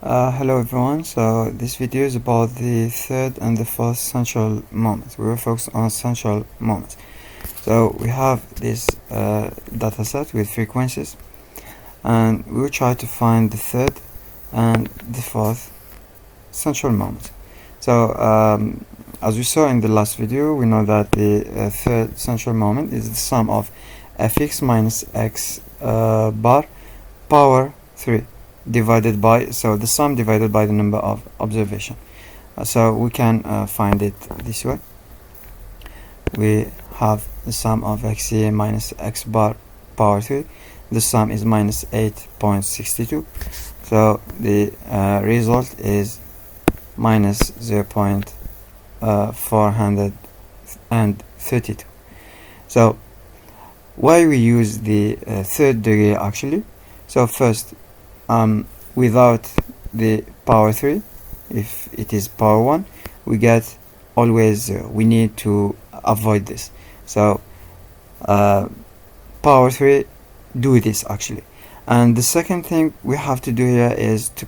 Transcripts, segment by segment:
Hello everyone, so this video is about the third and the fourth central moments. We will focus on central moments. So we have this data set with frequencies, and we will try to find the third and the fourth central moment. So as we saw in the last video, we know that the third central moment is the sum of fx minus x bar power 3 divided by, so the sum divided by the number of observation. So we can find it this way. We have the sum of xe minus x bar power 3. The sum is minus 8.62. So the result is minus 0.432. So why we use the third degree actually? So first, without the power 3, if it is power 1, we get always 0. We need to avoid this. So power 3 do this actually. And the second thing we have to do here is to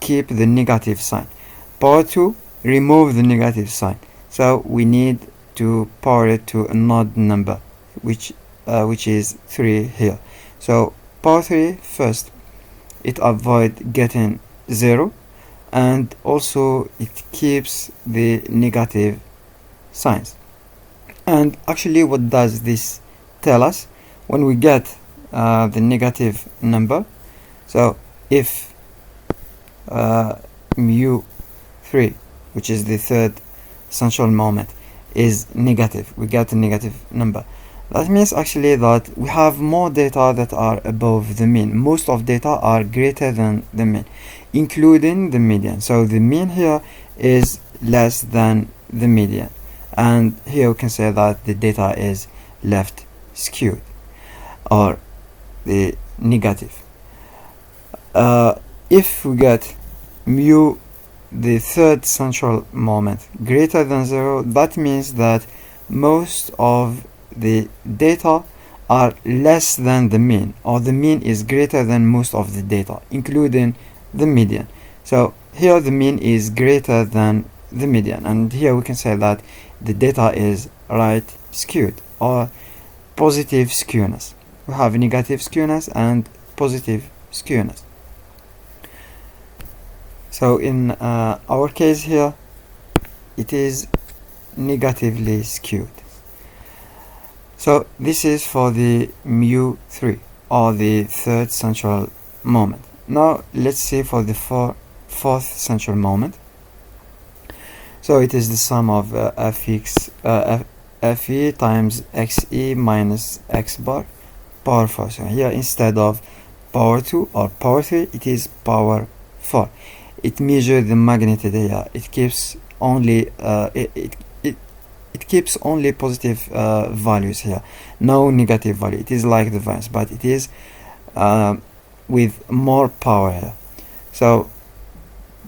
keep the negative sign. Power 2 remove the negative sign, so we need to power it to an odd number, which is 3 here. So power 3 first, it avoid getting 0, and also it keeps the negative signs. And actually, what does this tell us? When we get the negative number, so if mu 3, which is the third central moment, is negative, we get a negative number. That means actually that we have more data that are above the mean. Most of data are greater than the mean, including the median. So the mean here is less than the median, and here we can say that the data is left skewed, or the negative. If we get mu, the third central moment, greater than 0, that means that most of the data are less than the mean, or the mean is greater than most of the data, including the median. So here the mean is greater than the median, and here we can say that the data is right skewed, or positive skewness. We have negative skewness and positive skewness. So in our case here, it is negatively skewed. So this is for the mu 3, or the third central moment. Now let's see for the fourth central moment. So it is the sum of fe times xe minus x bar power 4. So here, instead of power 2 or power 3, it is power 4. It measures the magnitude here. It keeps only it keeps only positive values here, no negative value. It is like the variance, but it is with more power here. So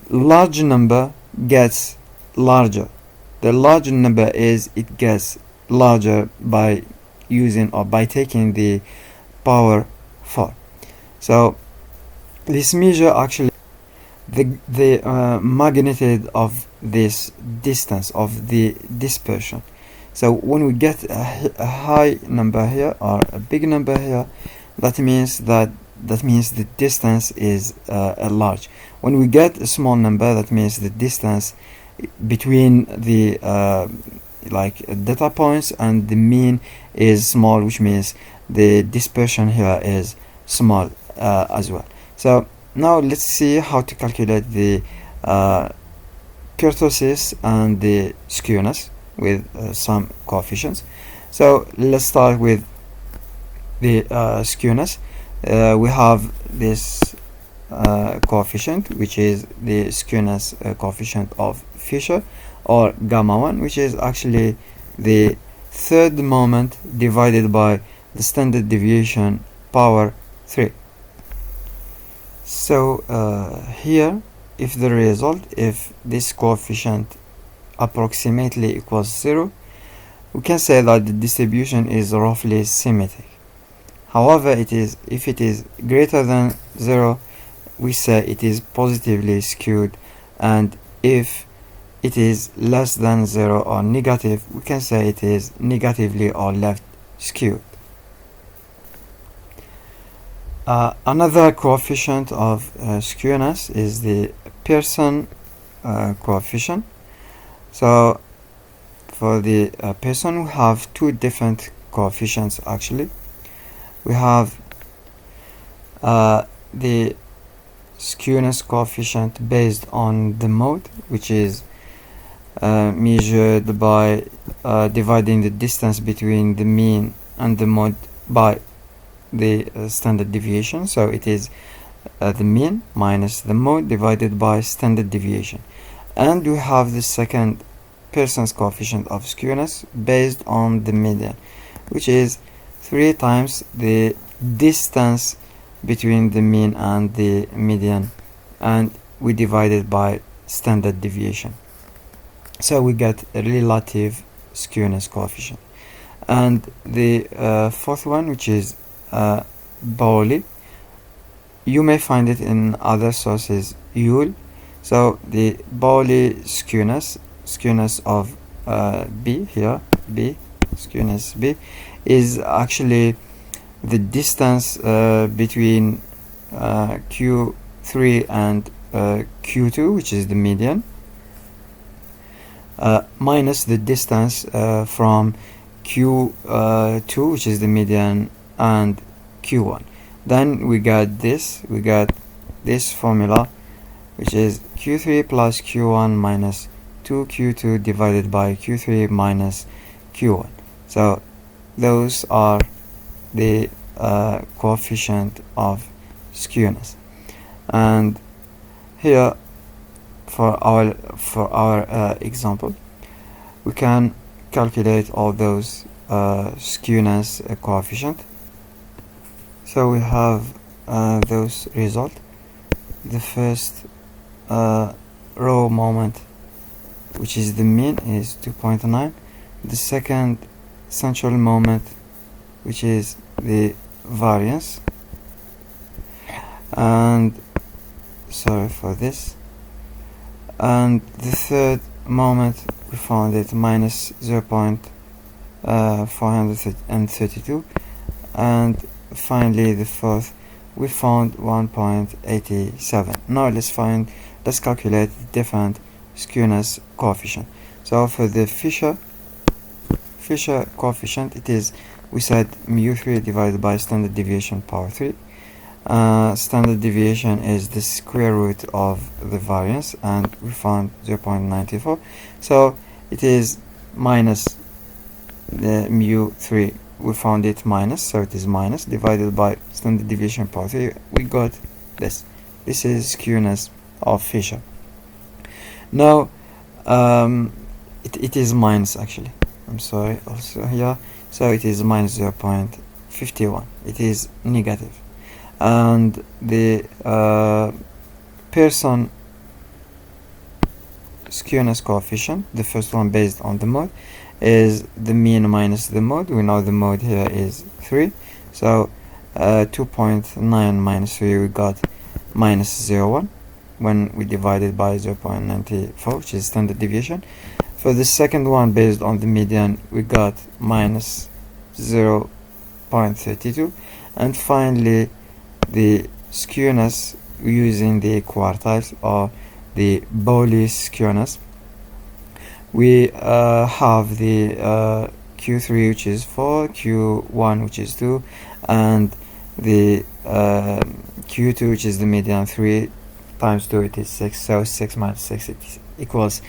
large number gets larger. The larger number is, it gets larger by using, or by taking the power 4. So this measure actually the magnitude of this distance of the dispersion. So when we get a high number here, or a big number here, that means the distance is large. When we get a small number, that means the distance between the data points and the mean is small, which means the dispersion here is small as well. So now let's see how to calculate the kurtosis and the skewness with some coefficients. So let's start with the skewness. We have this coefficient, which is the skewness coefficient of Fisher, or gamma 1, which is actually the third moment divided by the standard deviation power 3. So here, if this coefficient approximately equals 0, we can say that the distribution is roughly symmetric. However, if it is greater than 0, we say it is positively skewed, and if it is less than 0 or negative, we can say it is negatively or left skewed. Another coefficient of skewness is the Pearson coefficient. So for the Pearson, we have two different coefficients actually. We have the skewness coefficient based on the mode, which is measured by dividing the distance between the mean and the mode by the standard deviation. So it is the mean minus the mode divided by standard deviation. And we have the second Pearson's coefficient of skewness based on the median, which is 3 times the distance between the mean and the median, and we divide it by standard deviation. So we get a relative skewness coefficient. And the fourth one, which is Pauli, you may find it in other sources, Yule. So the Pauli skewness of B here, B, skewness B, is actually the distance between Q3 and Q2, which is the median, minus the distance from Q2, which is the median, and Q1. Then we got this formula, which is Q3 plus Q1 minus 2Q2 divided by Q3 minus Q1. So those are the coefficient of skewness. And here for our example, we can calculate all those skewness coefficient. So we have those result. The first row moment, which is the mean, is 2.9. The second central moment, which is the variance, and sorry for this, and the third moment we found it minus 0.432, and finally the fourth we found 1.87. Now let's calculate the different skewness coefficient. So for the Fisher coefficient, it is, we said, mu3 divided by standard deviation power 3. Standard deviation is the square root of the variance, and we found 0.94. So it is minus the mu3, we found it minus, so it is minus, divided by standard deviation power 3. We got this. This is skewness of Fisher. Now it is minus, actually, I'm sorry, also here. So it is minus 0.51. It is negative. And the Pearson skewness coefficient, the first one based on the mode, is the mean minus the mode. We know the mode here is 3. So 2.9 minus 3, we got minus 0.1 when we divide it by 0.94, which is standard deviation. For the second one based on the median, we got minus 0.32. And finally the skewness using the quartiles, or the Pauli skewness, we have the Q3, which is 4, Q1, which is 2, and the Q2, which is the median, 3 times 2, it is 6. So 6 minus 6, it equals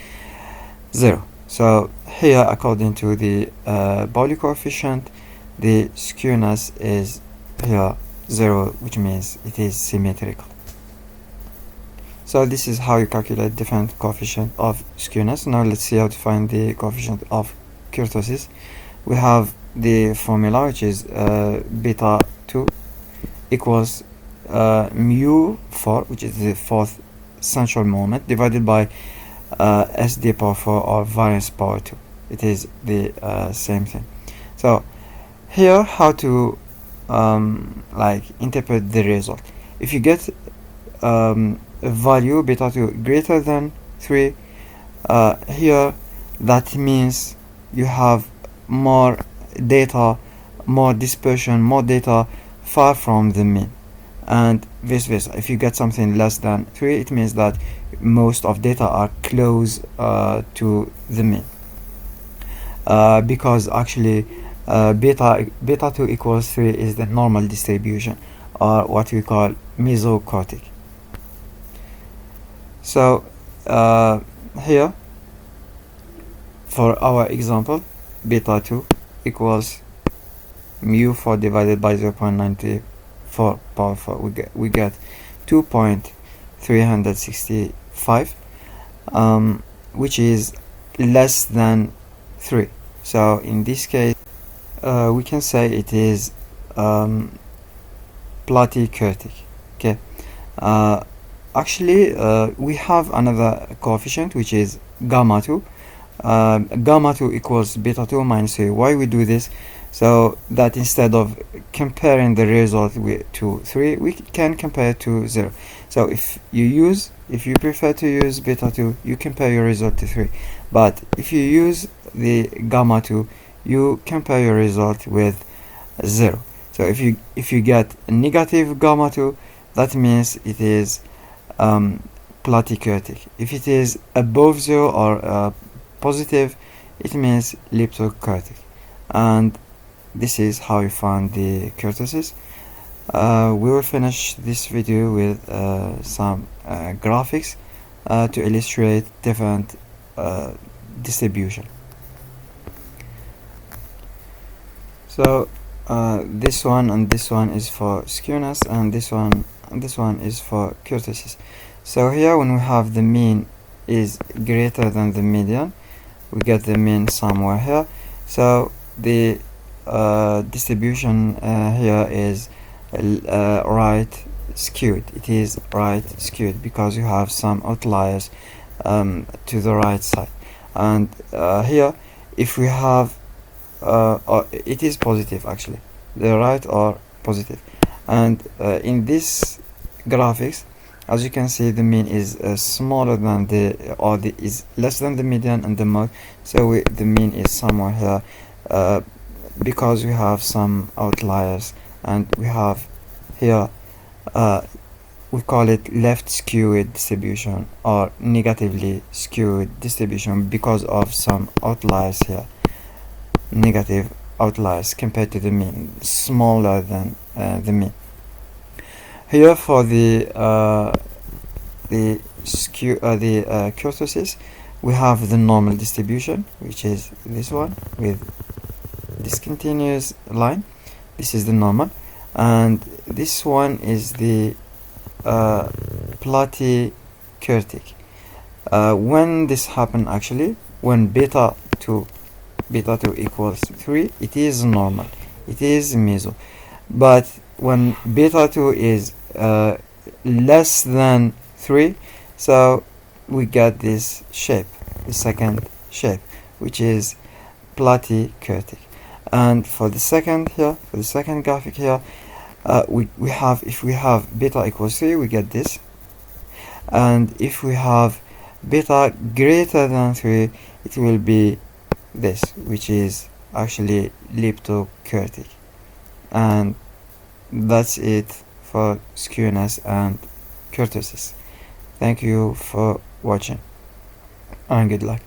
0. So here, according to the Pauli coefficient, the skewness is here 0, which means it is symmetrical. So this is how you calculate different coefficient of skewness. Now let's see how to find the coefficient of kurtosis. We have the formula, which is beta 2 equals mu4, which is the fourth central moment, divided by SD power 4, or variance power 2. It is the same thing. So here, how to like interpret the result. If you get value beta 2 greater than 3, here that means you have more data, more dispersion, more data far from the mean, and vice versa. If you get something less than 3, it means that most of data are close to the mean, because actually beta 2 equals 3 is the normal distribution, or what we call mesocortic. So here for our example, beta 2 equals mu 4 divided by 0.94 power 4. We get 2.365, which is less than 3. So in this case we can say it is platykurtic. Okay, actually we have another coefficient, which is gamma 2. Gamma 2 equals beta 2 minus 3. Why we do this? So that instead of comparing the result to 3, we can compare to 0. So if you prefer to use beta 2, you compare your result to 3. But if you use the gamma 2, you compare your result with 0. So if you get a negative gamma 2, that means it is platykurtic. If it is above 0 or positive, it means leptokurtic. And this is how you find the kurtosis. We will finish this video with some graphics to illustrate different distribution. So this one and this one is for skewness, and this one is for kurtosis. So here, when we have the mean is greater than the median, we get the mean somewhere here. So the distribution here is right skewed. It is right skewed because you have some outliers to the right side. And here, if we have it is positive, actually the right are positive. And in this graphics, as you can see, the mean is smaller than is less than the median and the mode. So the mean is somewhere here because we have some outliers, and we have here we call it left skewed distribution or negatively skewed distribution because of some outliers here, negative outliers compared to the mean, smaller than the mean. Here for the kurtosis, we have the normal distribution, which is this one with discontinuous line. This is the normal, and this one is the platykurtic. When this happen, actually, when beta 2 equals 3, it is normal, it is meso. But when beta 2 is less than 3, so we get this shape, the second shape, which is platykurtic. And for the second here, for the second graphic here, we have, if we have beta equals 3, we get this. And if we have beta greater than 3, it will be this, which is actually leptokurtic. And that's it for skewness and kurtosis. Thank you for watching, and good luck.